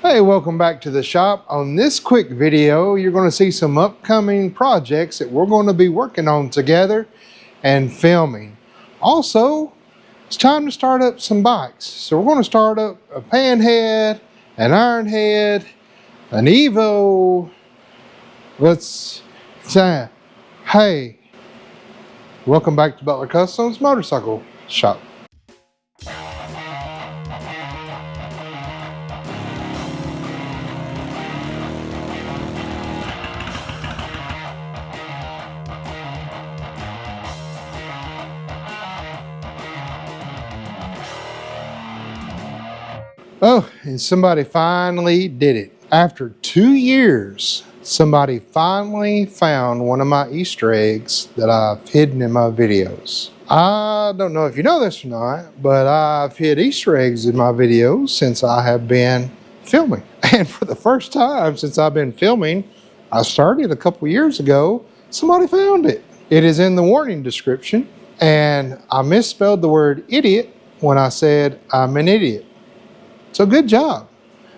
Hey, welcome back to the shop. On this quick video, you're going to see some upcoming projects that we're going to be working on together and filming. Also, it's time to start up some bikes. So we're going to start up a Panhead, an Ironhead, an Evo. Let's say, hey, welcome back to Butler Customs Motorcycle Shop. Oh, and somebody finally did it. After 2 years, somebody finally found one of my Easter eggs that I've hidden in my videos. I don't know if you know this or not, but I've hid Easter eggs in my videos since I have been filming. And for the first time since I've been filming, I started a couple years ago, somebody found it. It is in the warning description, and I misspelled the word idiot when I said I'm an idiot. So good job.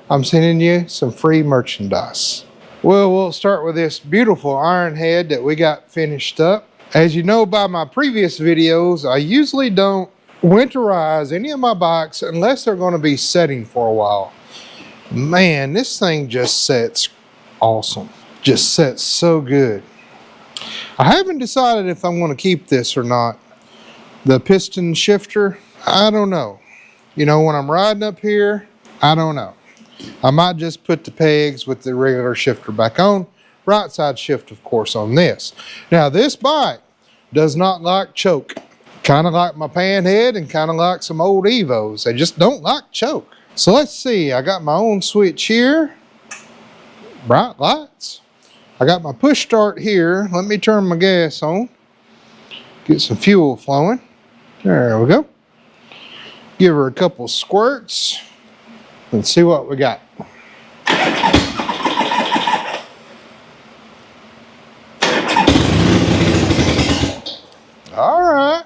I'm sending you some free merchandise. Well, we'll start with this beautiful Ironhead that we got finished up. As you know by my previous videos, I usually don't winterize any of my bikes unless they're going to be setting for a while. Man, this thing just sets awesome. Just sets so good. I haven't decided if I'm going to keep this or not. The piston shifter, I don't know. You know, when I'm riding up here, I don't know. I might just put the pegs with the regular shifter back on. Right side shift, of course, on this. Now, this bike does not like choke. Kind of like my Panhead and kind of like some old Evos. They just don't like choke. So let's see. I got my own switch here. Bright lights. I got my push start here. Let me turn my gas on. Get some fuel flowing. There we go. Give her a couple squirts and see what we got. All right.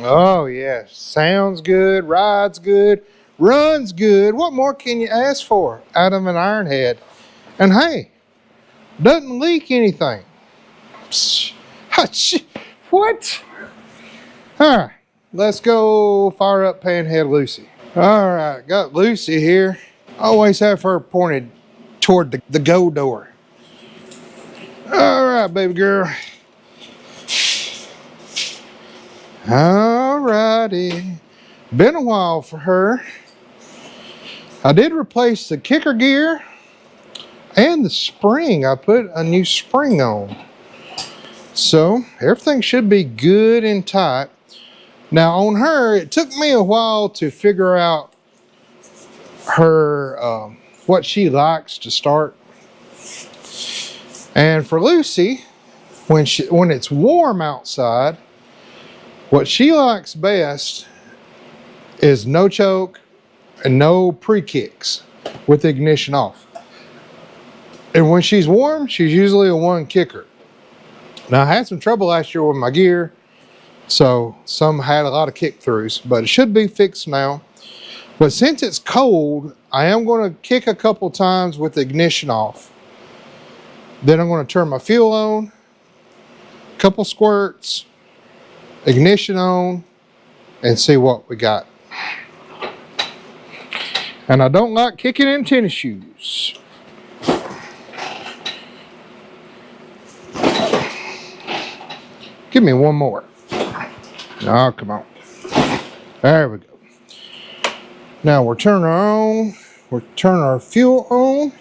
Oh yes, sounds good, rides good, runs good. What more can you ask for out of an Ironhead? And hey, doesn't leak anything. What? All right, let's go fire up Panhead Lucy. All right, got Lucy here. Always have her pointed toward the go door. All right, baby girl. Alrighty, been a while for her. I did replace the kicker gear and the spring. I put a new spring on. So everything should be good and tight. Now on her, it took me a while to figure out her, what she likes to start. And for Lucy, when it's warm outside, what she likes best is no choke and no pre-kicks with the ignition off. And when she's warm, she's usually a one kicker. Now, I had some trouble last year with my gear, so some had a lot of kick throughs, but it should be fixed now. But since it's cold, I am going to kick a couple times with the ignition off. Then I'm going to turn my fuel on, a couple squirts, ignition on, and see what we got. And I don't like kicking in tennis shoes. Give me one more. Oh, come on. There we go. Now we'll turn her on. We'll turn our fuel on.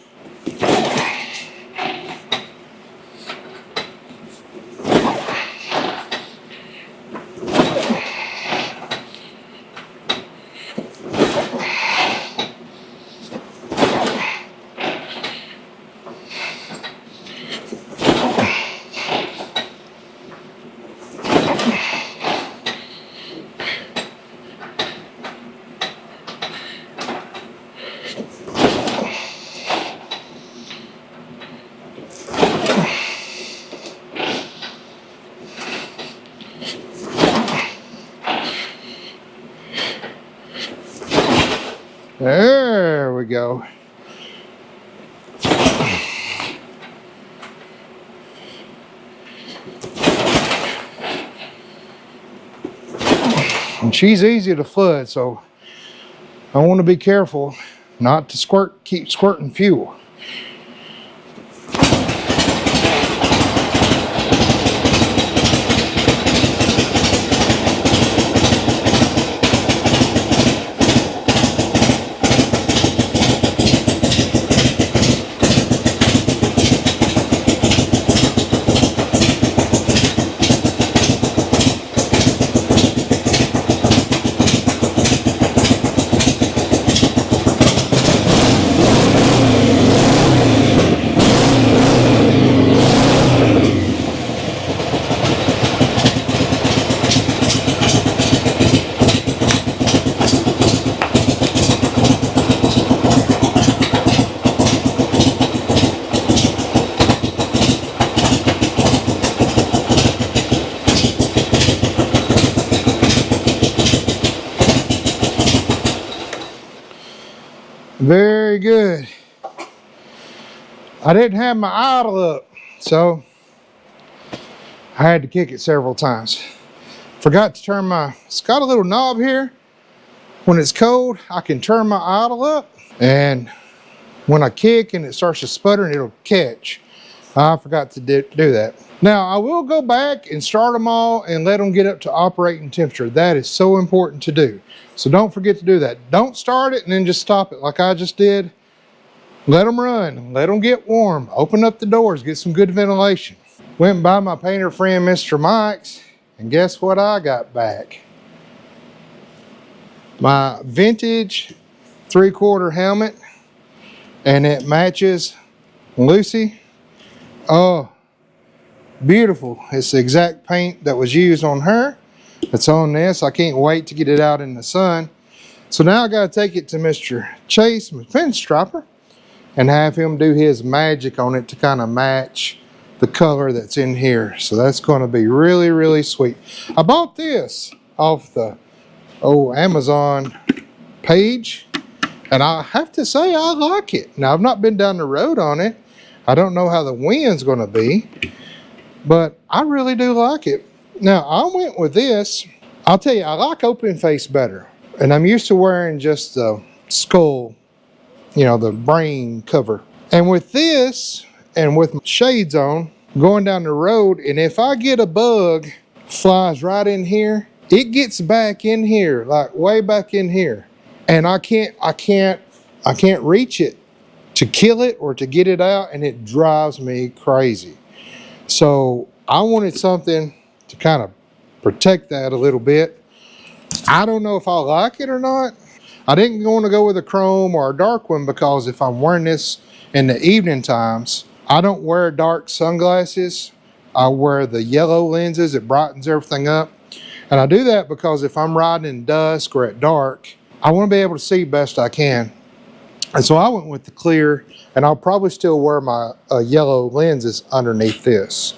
There we go. And she's easy to flood, so I want to be careful not to keep squirting fuel. Very good. I didn't have my idle up, so I had to kick it several times. Forgot to turn it's got a little knob here. When it's cold, I can turn my idle up, and when I kick and it starts to sputter, it'll catch. I forgot to do that. Now, I will go back and start them all and let them get up to operating temperature. That is so important to do. So don't forget to do that. Don't start it and then just stop it like I just did. Let them run. Let them get warm. Open up the doors. Get some good ventilation. Went by my painter friend, Mr. Mike's, and guess what I got back? My vintage 3/4 helmet, and it matches Lucy. Oh, beautiful. It's the exact paint that was used on her. It's on this. I can't wait to get it out in the sun. So now I got to take it to Mr. Chase, my fence striper, and have him do his magic on it to kind of match the color that's in here. So that's going to be really, really sweet. I bought this off the Amazon page, and I have to say I like it. Now, I've not been down the road on it. I don't know how the wind's going to be, but I really do like it. Now, I went with this. I'll tell you, I like open face better. And I'm used to wearing just the skull, you know, the brain cover. And with this, and with my shades on, going down the road, and if I get a bug, flies right in here, it gets back in here, like way back in here. And I can't reach it to kill it or to get it out, and it drives me crazy. So I wanted something to kind of protect that a little bit. I don't know if I like it or not. I didn't want to go with a chrome or a dark one because if I'm wearing this in the evening times, I don't wear dark sunglasses. I wear the yellow lenses. It brightens everything up. And I do that because if I'm riding in dusk or at dark, I want to be able to see best I can. And so I went with the clear, and I'll probably still wear my yellow lenses underneath this.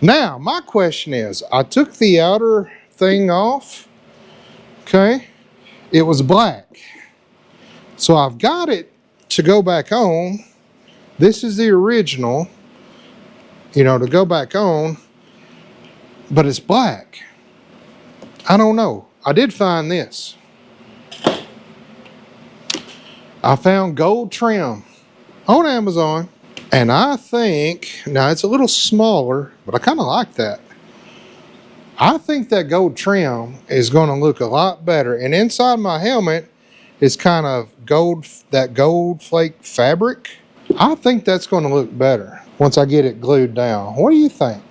Now, my question is, I took the outer thing off, okay? It was black. So I've got it to go back on. This is the original, you know, to go back on, but it's black. I don't know. I did find this. I found gold trim on Amazon, and I think, now it's a little smaller, but I kind of like that. I think that gold trim is going to look a lot better. And inside my helmet is kind of gold, that gold flake fabric. I think that's going to look better once I get it glued down. What do you think?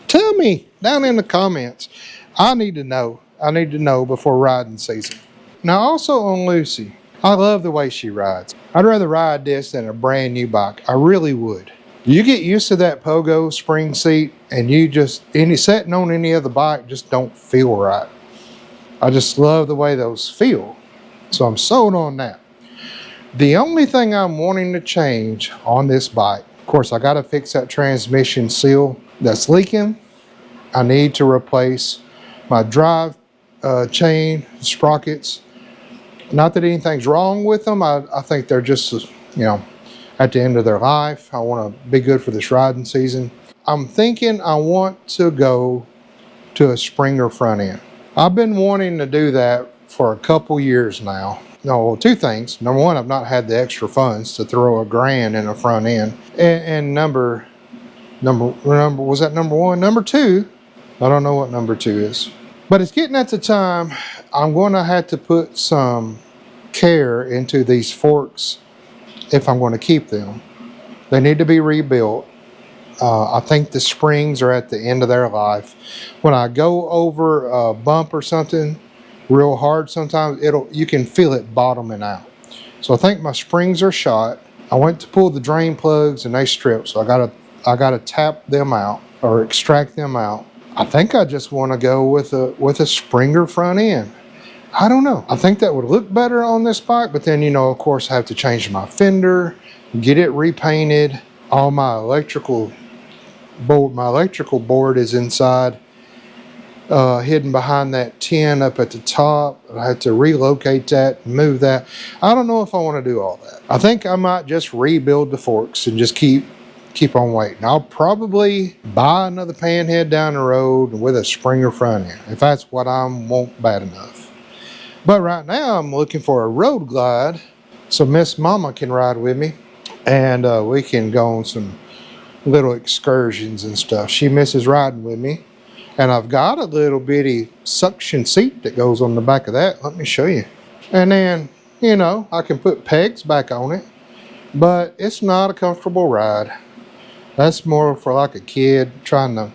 Tell me down in the comments. I need to know. I need to know before riding season. Now also on Lucy, I love the way she rides. I'd rather ride this than a brand new bike. I really would. You get used to that pogo spring seat, and sitting on any other bike just don't feel right. I just love the way those feel. So I'm sold on that. The only thing I'm wanting to change on this bike, of course, I got to fix that transmission seal that's leaking. I need to replace my drive chain sprockets Not that anything's wrong with them. I think they're just, at the end of their life. I want to be good for this riding season. I'm thinking I want to go to a Springer front end. I've been wanting to do that for a couple years now. No, two things. Number one, I've not had the extra funds to throw $1,000 in a front end. And number was that number one? Number two, I don't know what number two is. But it's getting at the time I'm going to have to put some care into these forks if I'm going to keep them. They need to be rebuilt. I think the springs are at the end of their life. When I go over a bump or something real hard, sometimes you can feel it bottoming out. So I think my springs are shot. I went to pull the drain plugs and they stripped, so I gotta tap them out or extract them out. I think I just want to go with a Springer front end. I don't know. I think that would look better on this bike, but then, of course, I have to change my fender, get it repainted. All my electrical board is inside, hidden behind that tin up at the top. I had to relocate that, move that. I don't know if I want to do all that. I think I might just rebuild the forks and just keep on waiting. I'll probably buy another panhead down the road with a Springer front end, if that's what I want bad enough. But right now I'm looking for a road glide so Miss Mama can ride with me and we can go on some little excursions and stuff. She misses riding with me, and I've got a little bitty suction seat that goes on the back of that. Let me show you. And then, I can put pegs back on it, but it's not a comfortable ride. That's more for like a kid trying to,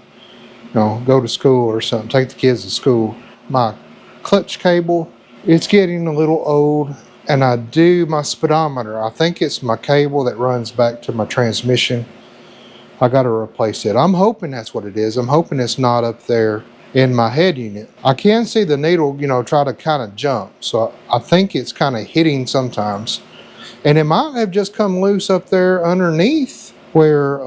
go to school or something, take the kids to school. My clutch cable, it's getting a little old, and I do my speedometer. I think it's my cable that runs back to my transmission. I got to replace it. I'm hoping that's what it is. I'm hoping it's not up there in my head unit. I can see the needle, try to kind of jump. So I think it's kind of hitting sometimes. And it might have just come loose up there underneath where,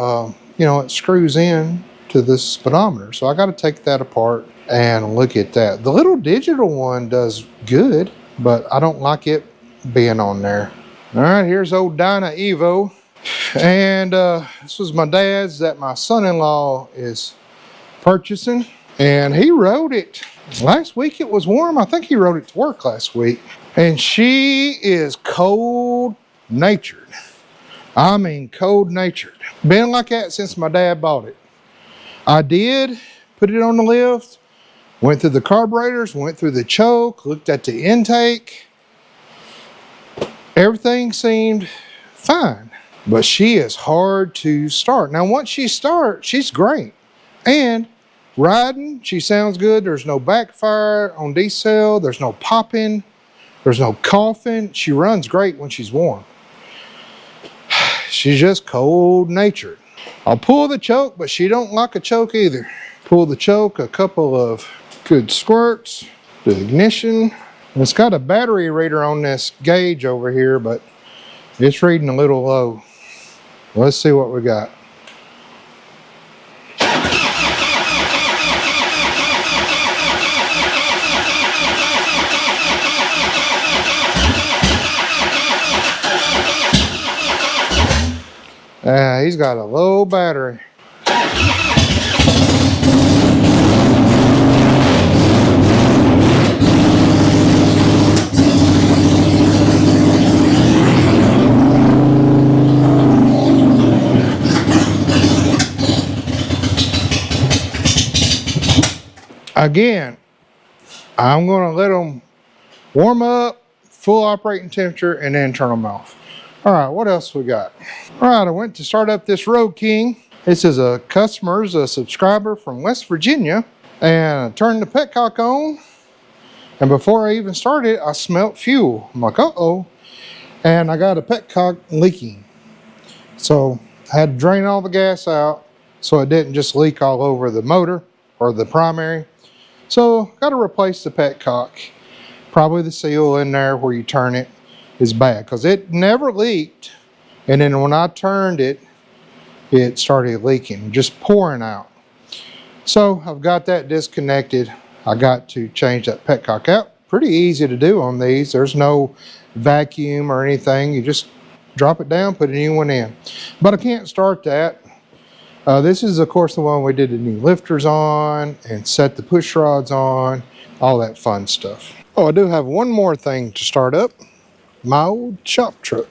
it screws in to this speedometer. So I got to take that apart and look at that. The little digital one does good, but I don't like it being on there. All right, here's old Dyna Evo. And this was my dad's that my son-in-law is purchasing. And he rode it. Last week it was warm. I think he rode it to work last week. And she is cold-natured. I mean cold-natured. Been like that since my dad bought it. I did put it on the lift. Went through the carburetors, went through the choke, looked at the intake. Everything seemed fine. But she is hard to start. Now, once she starts, she's great. And riding, she sounds good. There's no backfire on diesel. There's no popping. There's no coughing. She runs great when she's warm. She's just cold-natured. I'll pull the choke, but she don't like a choke either. Pull the choke, a couple of good squirts, the ignition. It's got a battery reader on this gauge over here, but it's reading a little low. Let's see what we got. He's got a low battery. Again, I'm going to let them warm up, full operating temperature, and then turn them off. All right, what else we got? All right, I went to start up this Road King. This is a subscriber from West Virginia, and I turned the petcock on, and before I even started, I smelt fuel. I'm like, uh-oh, and I got a petcock leaking. So I had to drain all the gas out so it didn't just leak all over the motor or the primary. So got to replace the petcock. Probably the seal in there where you turn it is bad because it never leaked. And then when I turned it, it started leaking, just pouring out. So I've got that disconnected. I got to change that petcock out. pretty easy to do on these. There's no vacuum or anything. You just drop it down, put a new one in. But I can't start that. This is, of course, the one we did the new lifters on and set the push rods on, all that fun stuff. Oh, I do have one more thing to start up. My old chop truck.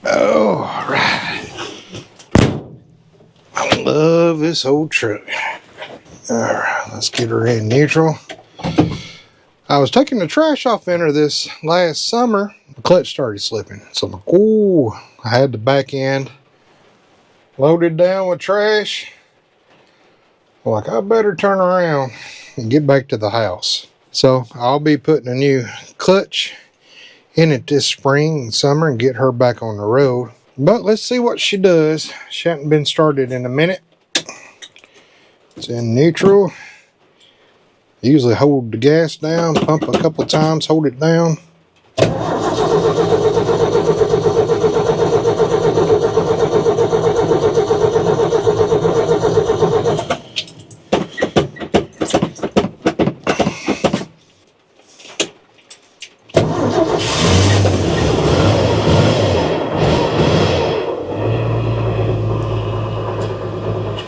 Oh, all right. I love this old truck. All right, let's get her in neutral. I was taking the trash off in her this last summer. The clutch started slipping. So I'm like, oh, I had the back end loaded down with trash. I'm like, I better turn around and get back to the house. So I'll be putting a new clutch in it this spring and summer and get her back on the road. But let's see what she does. She hasn't been started in a minute. It's in neutral. Usually hold the gas down, pump a couple times, hold it down.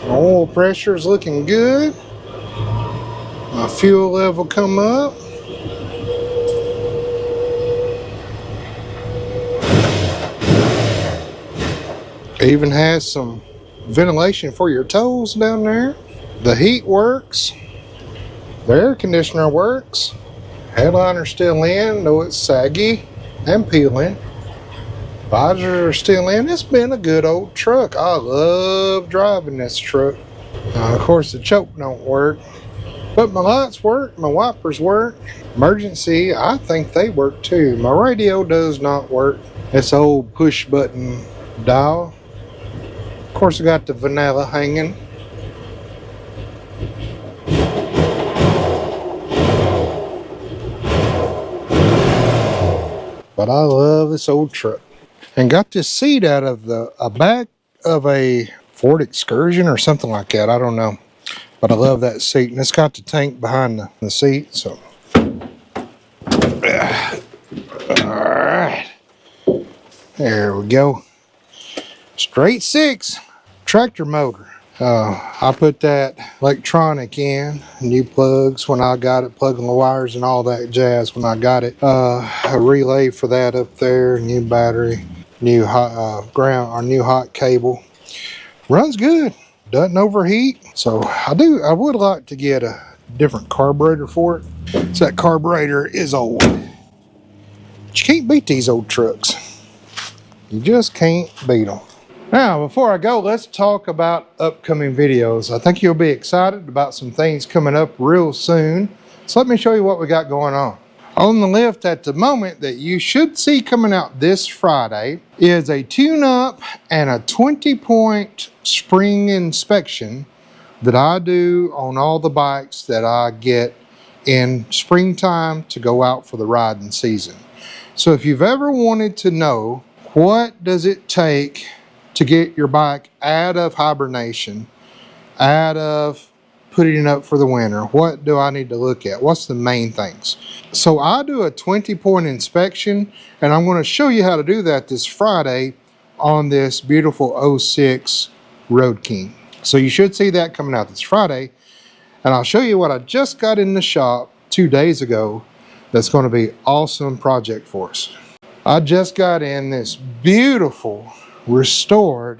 Oil pressure is looking good. My fuel level come up. It even has some ventilation for your toes down there. The heat works. The air conditioner works. Headliner's still in, though it's saggy and peeling. Visors are still in. It's been a good old truck. I love driving this truck. Of course, the choke don't work, but my lights work, my wipers work. Emergency, I think they work too. My radio does not work. It's an old push button dial. Of course, I got the vanilla hanging. But I love this old truck. And got this seat out of a back of a Ford Excursion or something like that. I don't know. But I love that seat. And it's got the tank behind the seat. So, all right. There we go. Straight 6 tractor motor. I put that electronic in, new plugs when I got it, plugging the wires and all that jazz when I got it. A relay for that up there, new battery, new hot ground or new hot cable. Runs good, doesn't overheat. So I would like to get a different carburetor for it. So that carburetor is old. But you can't beat these old trucks. You just can't beat them. Now, before I go, let's talk about upcoming videos. I think you'll be excited about some things coming up real soon. So let me show you what we got going on. On the list at the moment that you should see coming out this Friday is a tune-up and a 20-point spring inspection that I do on all the bikes that I get in springtime to go out for the riding season. So if you've ever wanted to know what does it take to get your bike out of hibernation, out of putting it up for the winter, what do I need to look at? What's the main things? So I do a 20-point inspection, and I'm going to show you how to do that this Friday on this beautiful 06 Road King. So you should see that coming out this Friday, and I'll show you what I just got in the shop 2 days ago that's going to be an awesome project for us. I just got in this beautiful restored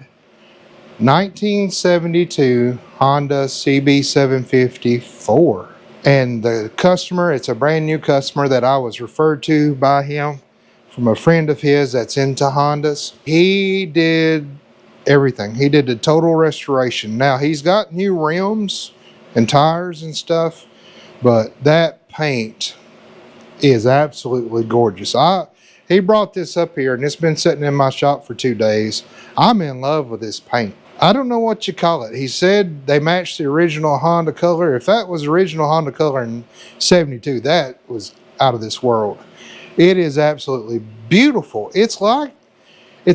1972 Honda CB750-4. And the customer, it's a brand new customer that I was referred to by him from a friend of his that's into Hondas. He did everything. He did the total restoration. Now he's got new rims and tires and stuff, but that paint is absolutely gorgeous. He brought this up here and it's been sitting in my shop for 2 days. I'm in love with this paint. I don't know what you call it. He said they matched the original Honda color. If that was original Honda color in 72, that was out of this world. It is absolutely beautiful. It's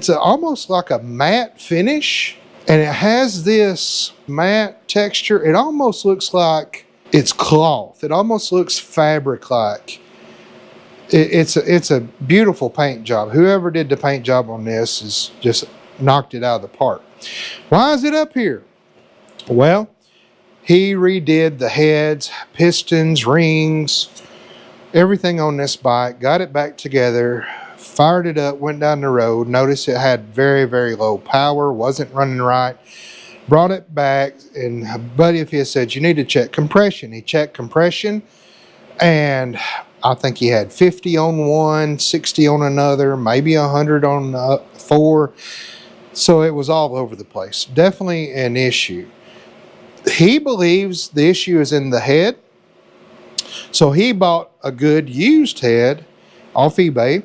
almost like a matte finish, and it has this matte texture. It almost looks like It's cloth. It almost looks fabric-like. It's a beautiful paint job. Whoever did the paint job on this has just knocked it out of the park. Why is it up here? Well, he redid the heads, pistons, rings, everything on this bike, got it back together, fired it up, went down the road, noticed it had very, very low power, wasn't running right, brought it back, and a buddy of his said, you need to check compression. He checked compression, and I think he had 50 on one, 60 on another, maybe 100 on four. So it was all over the place. Definitely an issue. He believes the issue is in the head. So he bought a good used head off eBay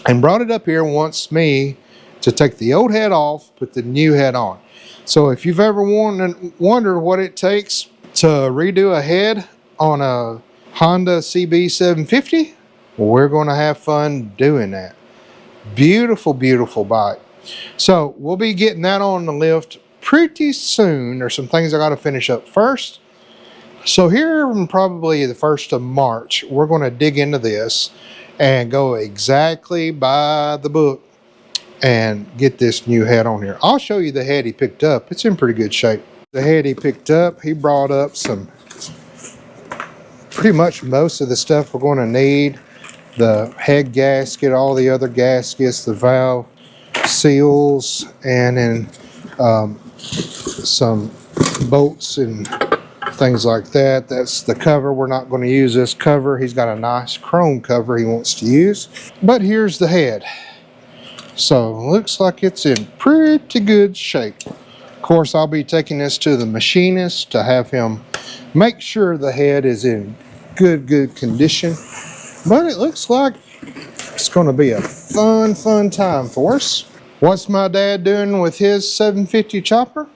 and brought it up here and wants me to take the old head off, put the new head on. So if you've ever wondered what it takes to redo a head on a Honda CB 750, well, we're going to have fun doing that. Beautiful, beautiful bike. So we'll be getting that on the lift pretty soon. There's some things I got to finish up first. So here in probably the 1st of March, we're going to dig into this and go exactly by the book and get this new head on here. I'll show you the head he picked up. It's in pretty good shape. The head he picked up, he brought up pretty much most of the stuff we're going to need. The head gasket, all the other gaskets, the valve seals, and then some bolts and things like that. That's the cover. We're not going to use this cover. He's got a nice chrome cover he wants to use. But here's the head. So looks like it's in pretty good shape. Of course, I'll be taking this to the machinist to have him make sure the head is in good condition. But it looks like it's going to be a fun time for us. What's my dad doing with his 750 chopper?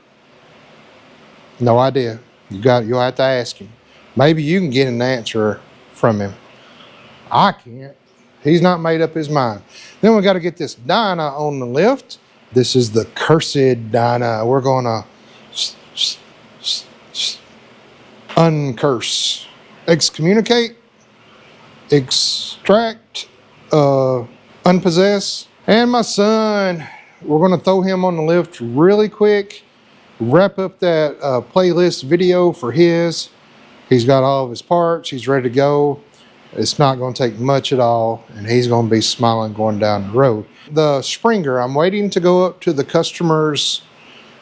No idea. You'll have to ask him. Maybe you can get an answer from him. I can't. He's not made up his mind. Then we got to get this Dyna on the lift. This is the cursed Dyna. We're going to uncurse, excommunicate, extract, unpossess. And my son, we're going to throw him on the lift really quick, wrap up that playlist video for his. He's got all of his parts. He's ready to go. It's not going to take much at all, and he's going to be smiling going down the road. The Springer, I'm waiting to go up to the customer's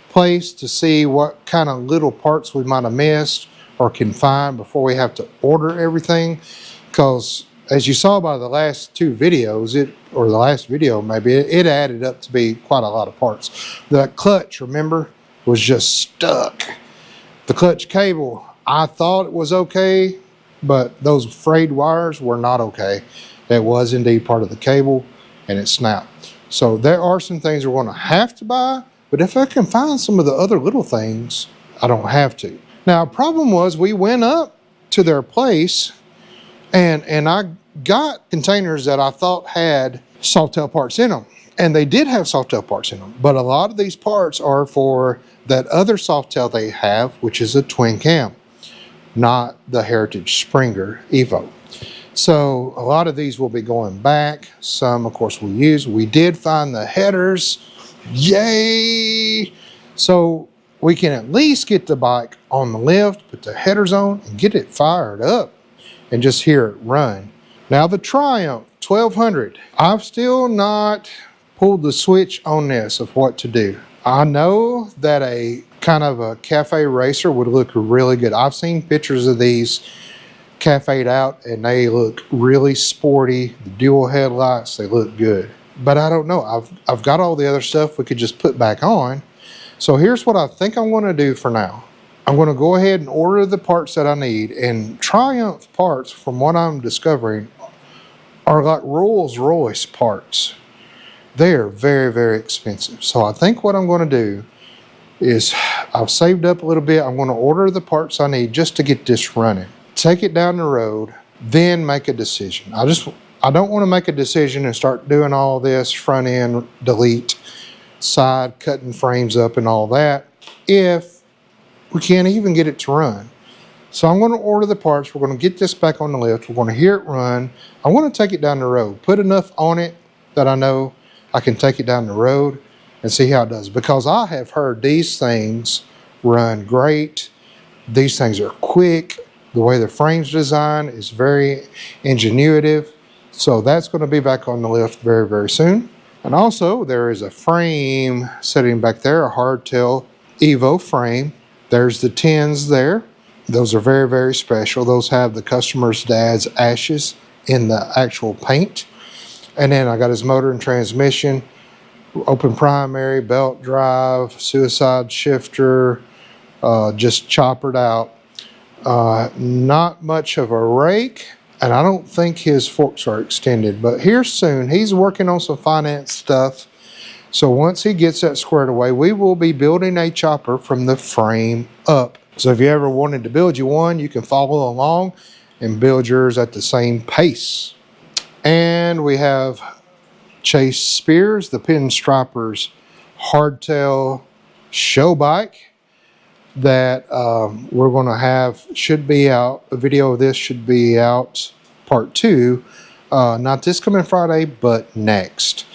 place to see what kind of little parts we might have missed or can find before we have to order everything. Because as you saw by the last two videos, or the last video maybe, it added up to be quite a lot of parts. The clutch, remember, was just stuck. The clutch cable, I thought it was okay, but those frayed wires were not okay. It was indeed part of the cable, and it snapped. So there are some things we're going to have to buy, but if I can find some of the other little things, I don't have to. Now, the problem was we went up to their place, and I got containers that I thought had Sawtelle parts in them. And they did have Sawtelle parts in them, but a lot of these parts are for that other Sawtelle they have, which is a twin cam, not the Heritage Springer Evo. So a lot of these will be going back. Some, of course, we'll use. We did find the headers. Yay! So we can at least get the bike on the lift, put the headers on, and get it fired up and just hear it run. Now the Triumph 1200. I've still not pulled the switch on this of what to do. I know that a kind of a cafe racer would look really good. I've seen pictures of these cafe'd out and they look really sporty. The dual headlights, they look good. But I don't know. I've got all the other stuff we could just put back on. So here's what I think I'm going to do for now. I'm going to go ahead and order the parts that I need. And Triumph parts, from what I'm discovering, are like Rolls-Royce parts. They're very expensive. So I think what I'm going to do is, I've saved up a little bit. I'm going to order the parts I need just to get this running. Take it down the road, then make a decision. I don't want to make a decision and start doing all this front end, delete, side, cutting frames up and all that if we can't even get it to run. So I'm going to order the parts. We're going to get this back on the lift. We're going to hear it run. I want to take it down the road. Put enough on it that I know I can take it down the road and see how it does. Because I have heard these things run great. These things are quick. The way the frame's designed is very ingenuitive. So that's going to be back on the lift very, very soon. And also there is a frame sitting back there, a hardtail Evo frame. There's the tins there. Those are very, very special. Those have the customer's dad's ashes in the actual paint. And then I got his motor and transmission, open primary, belt drive, suicide shifter, just choppered out. Not much of a rake, and I don't think his forks are extended, but here soon, he's working on some finance stuff. So once he gets that squared away, we will be building a chopper from the frame up. So if you ever wanted to build you one, you can follow along and build yours at the same pace. And we have Chase Spears, the Pinstripers hardtail show bike that we're going to have, should be out. A video of this should be out, part 2. Not this coming Friday, but next.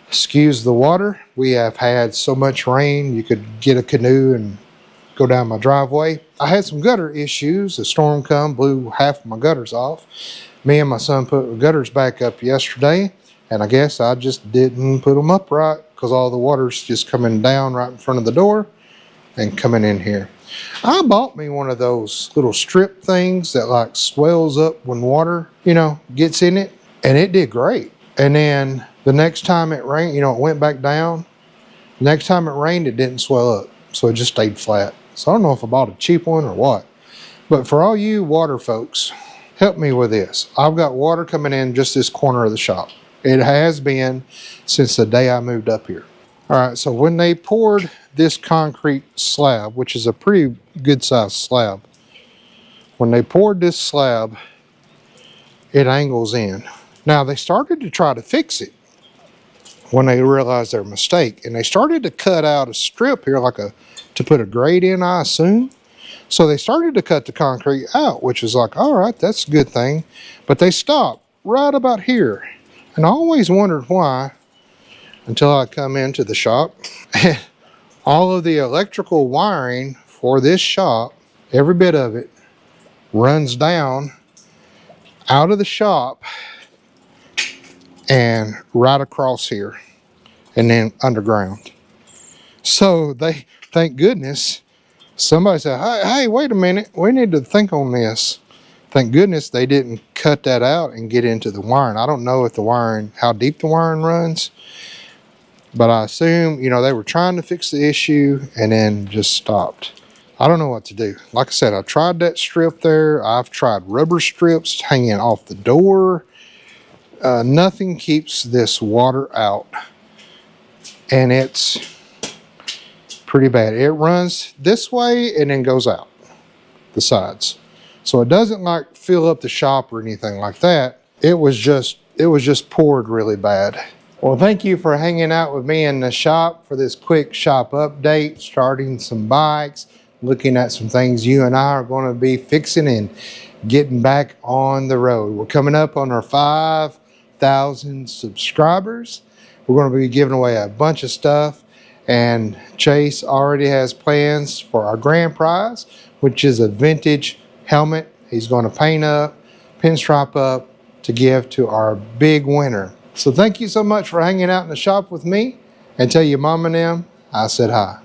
Excuse the water. We have had so much rain, you could get a canoe and go down my driveway. I had some gutter issues. A storm come, blew half of my gutters off. Me and my son put the gutters back up yesterday, and I guess I just didn't put them up right because all the water's just coming down right in front of the door and coming in here. I bought me one of those little strip things that like swells up when water, gets in it, and it did great. And then the next time it rained, it went back down. Next time it rained, it didn't swell up, so it just stayed flat. So I don't know if I bought a cheap one or what. But for all you water folks, help me with this. I've got water coming in just this corner of the shop. It has been since the day I moved up here. All right, so when they poured this concrete slab, which is a pretty good sized slab, when they poured this slab, it angles in. Now they started to try to fix it when they realized their mistake, and they started to cut out a strip here to put a grate in, I assume. So they started to cut the concrete out, which is like, all right, that's a good thing. But they stopped right about here. And I always wondered why until I come into the shop. And all of the electrical wiring for this shop, every bit of it, runs down out of the shop and right across here and then underground. So they, thank goodness, somebody said, hey, wait a minute, we need to think on this. Thank goodness they didn't cut that out and get into the wiring. I don't know if how deep the wiring runs, but I assume, they were trying to fix the issue and then just stopped. I don't know what to do. Like I said, I tried that strip there. I've tried rubber strips hanging off the door. Nothing keeps this water out. And it's pretty bad. It runs this way and then goes out the sides. So it doesn't like fill up the shop or anything like that. It was just poured really bad. Well, thank you for hanging out with me in the shop for this quick shop update, starting some bikes, looking at some things you and I are going to be fixing and getting back on the road. We're coming up on our 5,000 subscribers. We're going to be giving away a bunch of stuff, and Chase already has plans for our grand prize, which is a vintage helmet he's going to paint up, pinstripe up to give to our big winner. So thank you so much for hanging out in the shop with me, and tell your mom and them I said hi.